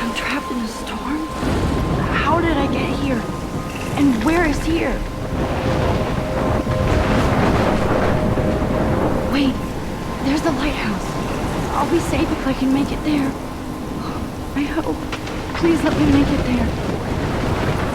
I'm trapped in a storm? How did I get here? And where is here? Wait, there's the lighthouse. I'll be safe if I can make it there. I hope. Please let me make it there.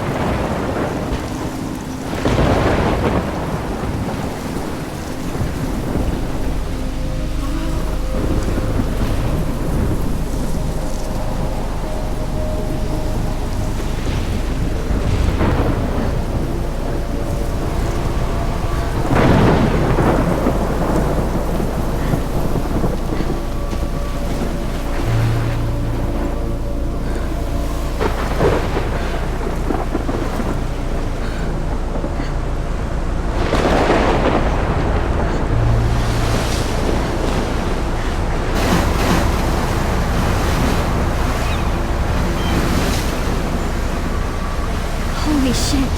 Holy shit.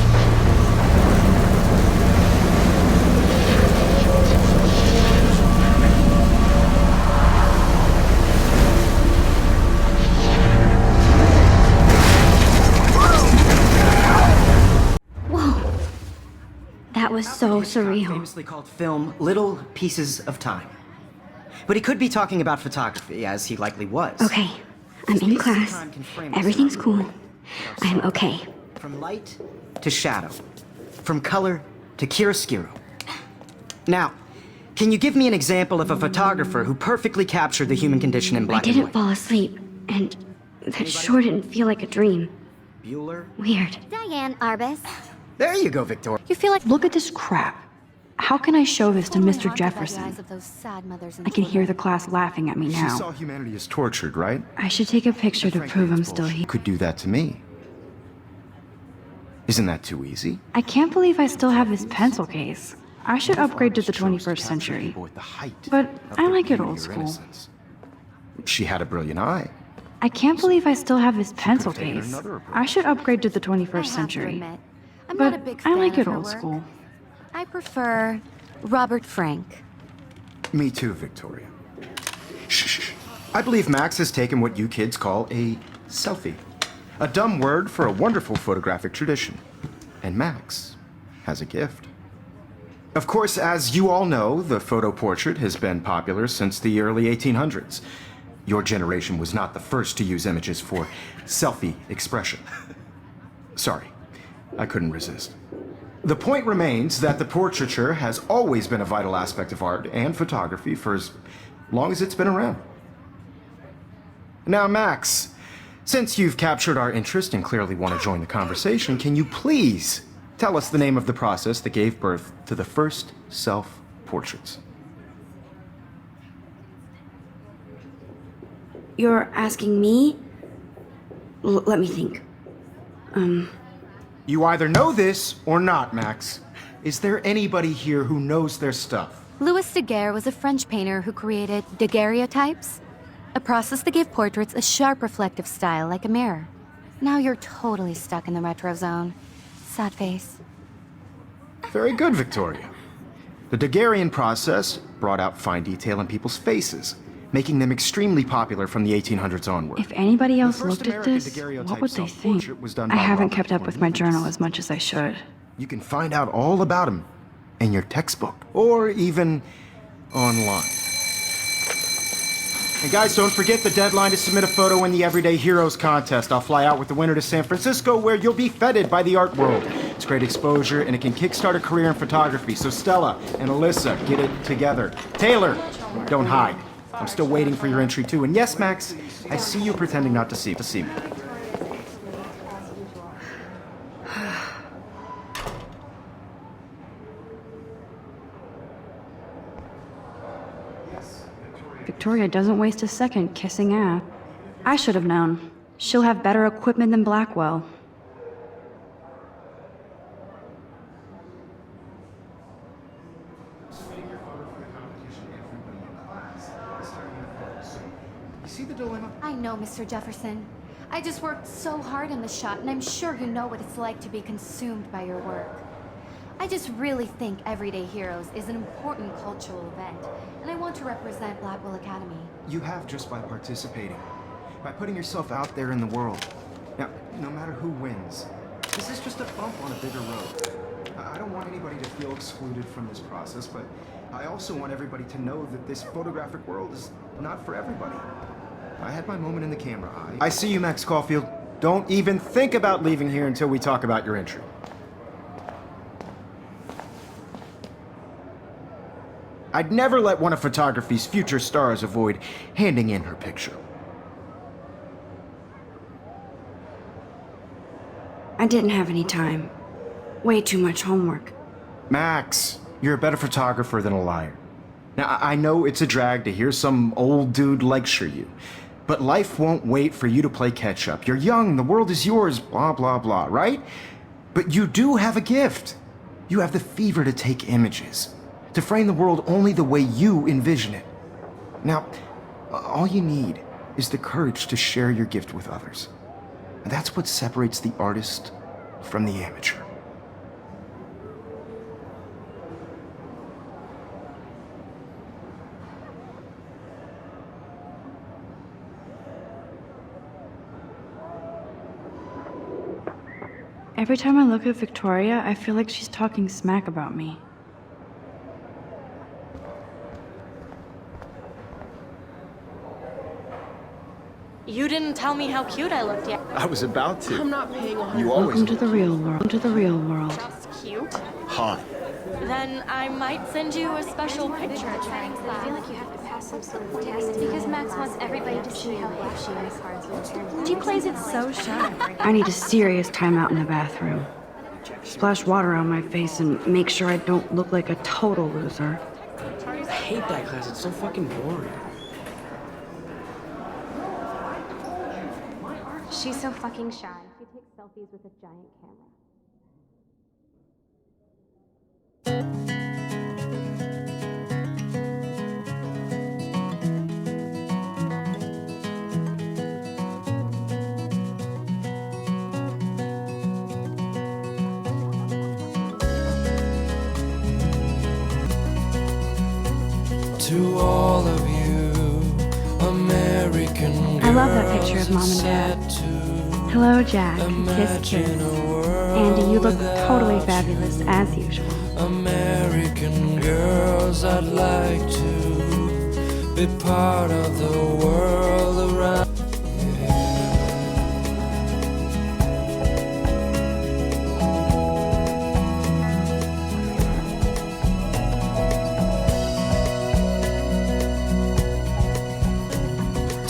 Whoa. That was so surreal. Famously called film Little Pieces of Time. But he could be talking about photography, as he likely was. Okay, I'm in class. Everything's cool. I'm okay. From light to shadow. From color to chiaroscuro. Now, can you give me an example of a photographer who perfectly captured the human condition in black I and didn't white? fall asleep, and that sure didn't feel like a dream. Bueller? Weird. Diane Arbus. There you go, Victoria. You feel like Look at this crap. How can I show this to Mr. Jefferson? I can hear the class laughing at me She now. saw humanity as tortured, right? I should take a picture to prove I'm still here. Could do that to me. Isn't that too easy? I can't believe I still have this pencil case. I should upgrade to the 21st century. But I like it old school. She had a brilliant eye. I can't believe I still have this pencil case. I should upgrade to the 21st century. I'm not a But big I fan like of it her old work. school. I prefer Robert Frank. Me too, Victoria. Shh. I believe Max has taken what you kids call a selfie. A dumb word for a wonderful photographic tradition. And Max has a gift. Of course, as you all know, the photo portrait has been popular since the early 1800s. Your generation was not the first to use images for selfie expression. Sorry, I couldn't resist. The point remains that the portraiture has always been a vital aspect of art and photography for as long as it's been around. Now, Max, since you've captured our interest and clearly want to join the conversation, can you please tell us the name of the process that gave birth to the first self-portraits? You're asking me? Let me think. You either know this or not, Max. Is there anybody here who knows their stuff? Louis Daguerre was a French painter who created daguerreotypes, a process that gave portraits a sharp reflective style like a mirror. Now you're totally stuck in the retro zone. Sad face. Very good, Victoria. The Daguerrean process brought out fine detail in people's faces, making them extremely popular from the 1800s onward. If anybody else The first looked at American this, daguerreotype what would they think? self-portrait was done I by haven't Robert kept up with my Cornelius. journal as much as I should. You can find out all about him in your textbook, or even online. And guys, don't forget the deadline to submit a photo in the Everyday Heroes contest. I'll fly out with the winner to San Francisco, where you'll be feted by the art world. It's great exposure, and it can kickstart a career in photography. So Stella and Alyssa, get it together. Taylor, don't hide. I'm still waiting for your entry too. And yes, Max, I see you pretending not to see me. Victoria doesn't waste a second kissing ass. I should have known. She'll have better equipment than Blackwell. You see the dilemma? I know, Mr. Jefferson. I just worked so hard on the shot, and I'm sure you know what it's like to be consumed by your work. I just really think Everyday Heroes is an important cultural event, and I want to represent Blackwell Academy. You have just by participating. by putting yourself out there in the world. Now, no matter who wins, this is just a bump on a bigger road. I don't want anybody to feel excluded from this process, but I also want everybody to know that this photographic world is not for everybody. I had my moment in the camera eye. I see you, Max Caulfield. Don't even think about leaving here until we talk about your entry. I'd never let one of photography's future stars avoid handing in her picture. I didn't have any time. Way too much homework. Max, you're a better photographer than a liar. Now, I know it's a drag to hear some old dude lecture you, but life won't wait for you to play catch up. You're young, the world is yours, blah, blah, blah, right? But you do have a gift. You have the fever to take images, to frame the world only the way you envision it. Now, all you need is the courage to share your gift with others. And that's what separates the artist from the amateur. Every time I look at Victoria, I feel like she's talking smack about me. You didn't tell me how cute I looked yet. I was about to. I'm not paying 100. You always Welcome to the real world. Welcome to the real world. Just cute. hot. Then I might send you a special picture. I feel like you have to pass some sort of test because Max wants everybody to see how black she is. She plays it so shy. I need a serious timeout in the bathroom. Splash water on my face and make sure I don't look like a total loser. I hate that class. It's so fucking boring. She's so fucking shy. She takes selfies with a giant camera. To all of you, American I love that picture of Mom and Dad. Hello, Jack. Kiss, kiss. Andy, you look totally fabulous, as usual. American girls, I'd like to be part of the world around.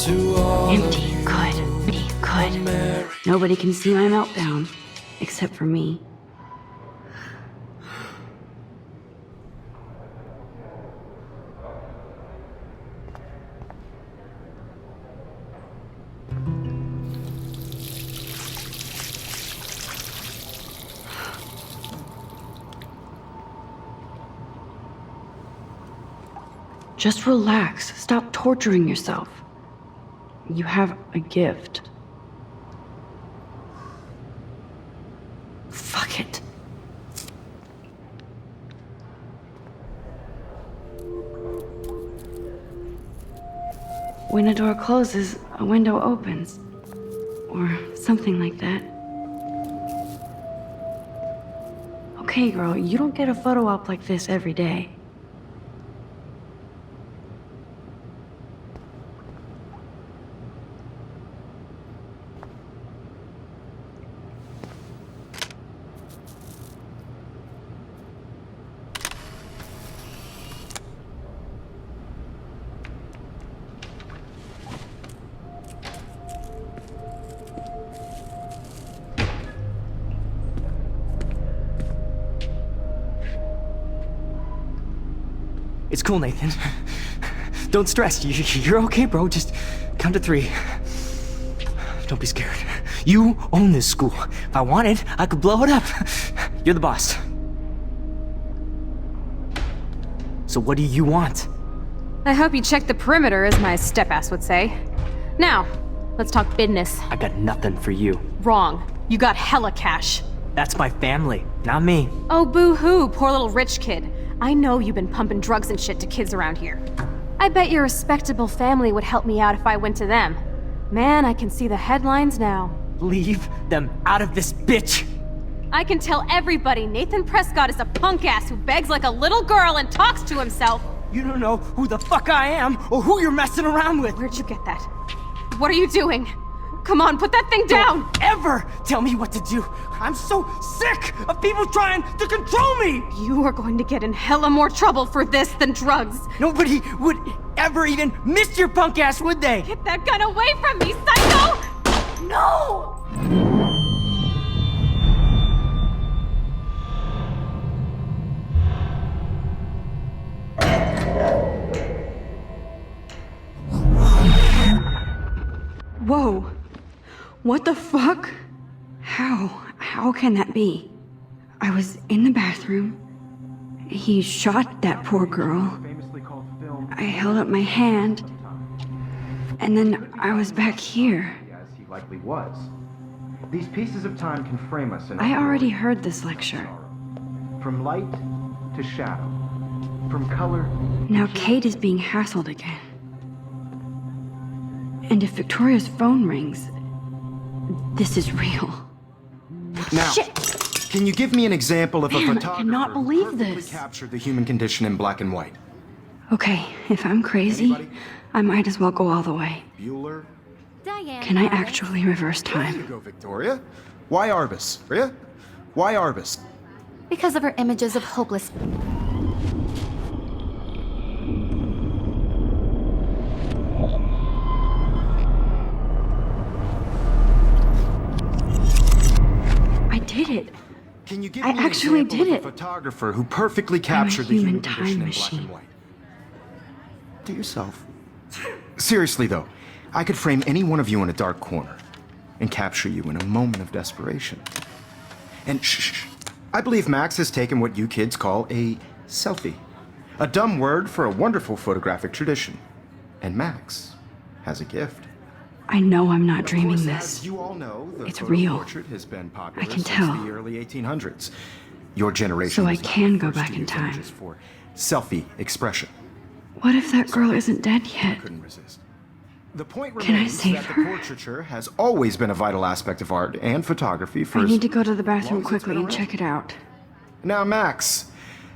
Empty, good. Nobody can see my meltdown, except for me. Just relax. Stop torturing yourself. You have a gift. Fuck it. When a door closes, a window opens. Or something like that. Okay, girl, you don't get a photo op like this every day. It's cool, Nathan. Don't stress. You're okay, bro. Just count to 3. Don't be scared. You own this school. If I wanted, I could blow it up. You're the boss. So what do you want? I hope you checked the perimeter, as my step-ass would say. Now, let's talk business. I got nothing for you. Wrong. You got hella cash. That's my family, not me. Oh, boo-hoo, poor little rich kid. I know you've been pumping drugs and shit to kids around here. I bet your respectable family would help me out if I went to them. Man, I can see the headlines now. Leave them out of this bitch! I can tell everybody Nathan Prescott is a punk ass who begs like a little girl and talks to himself. You don't know who the fuck I am or who you're messing around with. Where'd you get that? What are you doing? Come on, put that thing down! Don't ever tell me what to do. I'm so sick of people trying to control me. You are going to get in hella more trouble for this than drugs. Nobody would ever even miss your punk ass, would they? Get that gun away from me, psycho! No! Whoa. What the fuck? How can that be? I was in the bathroom. He shot that poor girl. I held up my hand. And then I was back here. As he likely was. These pieces of time can frame us in I already heard this lecture. From light to shadow. From color. Now Kate is being hassled again. And if Victoria's phone rings, this is real. Now, Shit! can you give me an example of a Man, I photographer cannot believe who perfectly this. captured the human condition in black and white? Okay, if I'm crazy, Anybody? I might as well go all the way. Bueller? Diane. Can I actually reverse There you time? go, Victoria. Why Arbus? Rhea? Why Arbus? Because of her images of hopeless. I did it. Can you give I me an actually example did of a it. photographer who perfectly captured the human human time condition in black machine. and white? To yourself. Seriously, though, I could frame any one of you in a dark corner and capture you in a moment of desperation. And shh, I believe Max has taken what you kids call a selfie. A dumb word for a wonderful photographic tradition. And Max has a gift. I know I'm not Of dreaming course, this. As you all know, the It's photo real. portrait has been popular I can since tell. the early 1800s. Your generation So I was not can the go first back to in use time. images for selfie expression. What if that girl isn't dead I yet? couldn't resist. The point Can I remains save that her? the portraiture has always been a vital aspect of art and photography for I as need to go to the bathroom long as it's quickly been and around. check it out. Now, Max,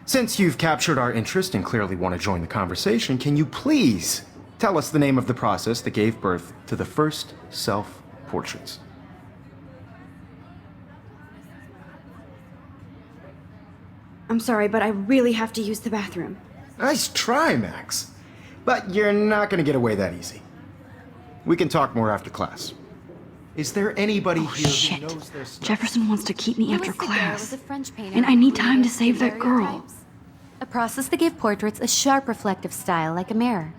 since you've captured our interest and clearly want to join the conversation, can you please tell us the name of the process that gave birth to the first self-portraits? I'm sorry, but I really have to use the bathroom. Nice try, Max. But you're not going to get away that easy. We can talk more after class. Is there anybody here Shit. who knows their stuff? Jefferson wants to keep me after Louis Daguerre class. was a French painter And I who need time to created save that girl. daguerreotypes, a process that gave portraits a sharp reflective style like a mirror.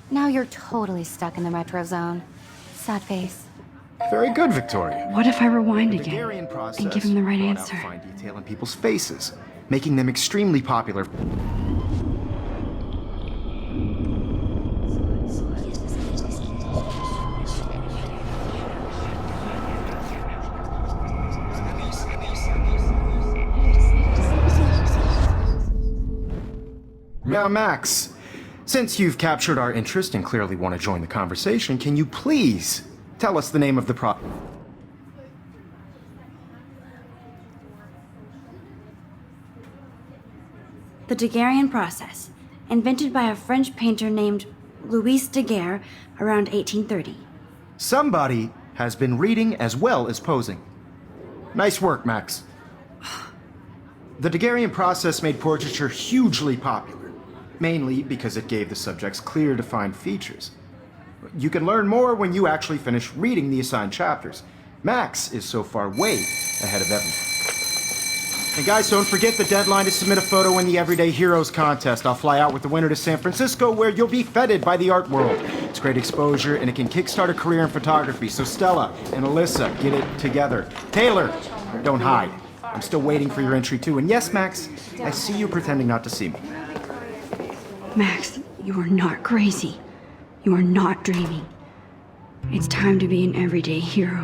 Now you're totally stuck in the retro zone. Sad face. Very good, Victoria. What if I rewind The again Daguerrean process and give him the right brought out answer? fine detail in people's faces, making them extremely popular. Now, Max, since you've captured our interest and clearly want to join the conversation, can you please tell us the name of the The Daguerrean process, invented by a French painter named Louis Daguerre around 1830. Somebody has been reading as well as posing. Nice work, Max. The Daguerrean process made portraiture hugely popular, mainly because it gave the subjects clear, defined features. You can learn more when you actually finish reading the assigned chapters. Max is so far way ahead of everyone. And guys, don't forget the deadline to submit a photo in the Everyday Heroes contest. I'll fly out with the winner to San Francisco, where you'll be feted by the art world. It's great exposure, and it can kickstart a career in photography. So Stella and Alyssa, get it together. Taylor, don't hide. I'm still waiting for your entry too. And yes, Max, I see you pretending not to see me. Max, you are not crazy. You are not dreaming. It's time to be an everyday hero.